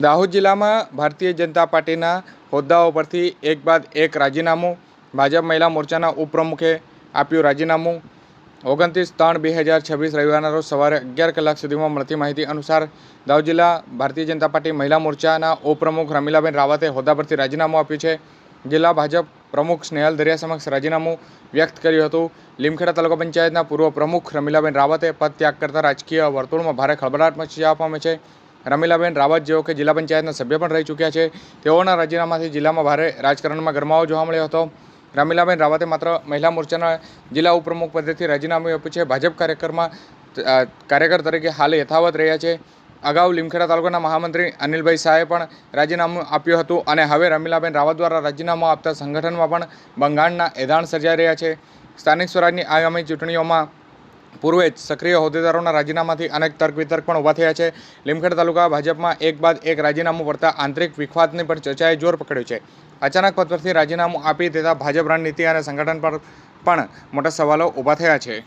દાહોદ જિલ્લામાં ભારતીય જનતા પાર્ટીના હોદ્દાઓ પરથી એક બાદ એક રાજીનામું. ભાજપ મહિલા મોરચાના ઉપપ્રમુખે આપ્યું રાજીનામું. 29/3/2026 રવિવારના રોજ સવારે 11 કલાક સુધીમાં મળતી માહિતી અનુસાર દાહોદ જિલ્લા ભારતીય જનતા પાર્ટી મહિલા મોરચાના ઉપપ્રમુખ રમીલાબેન રાવતે હોદ્દા પરથી રાજીનામું આપ્યું છે. જિલ્લા ભાજપ પ્રમુખ સ્નેહલ દરિયા સમક્ષ રાજીનામું વ્યક્ત કર્યું હતું. લીમખેડા તાલુકા પંચાયતના પૂર્વ પ્રમુખ રમીલાબેન રાવતે પદ ત્યાગ કરતા રાજકીય વર્તુળમાં ભારે ખળભળાટ મચી જવા પામે છે. રમીલાબેન રાવત જેઓ કે જિલ્લા પંચાયતના સભ્ય પણ રહી ચૂક્યા છે, તેઓના રાજીનામાથી જિલ્લામાં ભારે રાજકારણમાં ગરમાવો જોવા મળ્યો હતો. રમીલાબેન રાવતે માત્ર મહિલા મોરચાના જિલ્લા ઉપપ્રમુખ પદેથી રાજીનામું આપ્યું છે. ભાજપ કાર્યકર તરીકે હાલ યથાવત રહ્યા છે. અગાઉ લીમખેડા તાલુકાના મહામંત્રી અનિલભાઈ શાહે પણ રાજીનામું આપ્યું હતું અને હવે રમીલાબેન રાવત દ્વારા રાજીનામું આપતા સંગઠનમાં પણ બંગાળના એધાણ સર્જાઈ રહ્યા છે. સ્થાનિક સ્વરાજની આગામી ચૂંટણીઓમાં પૂર્વે જ સક્રિય હોદ્દેદારોના રાજીનામાથી અનેક તર્ક વિતર્ક પણ ઊભા થયા છે. લીમખેડા તાલુકા ભાજપમાં એક બાદ એક રાજીનામું પડતા આંતરિક વિખવાદની પણ ચર્ચાએ જોર પકડ્યું છે. અચાનક પદ પરથી રાજીનામું આપી દેતા ભાજપ રણનીતિ અને સંગઠન પર પણ મોટા સવાલો ઊભા થયા છે.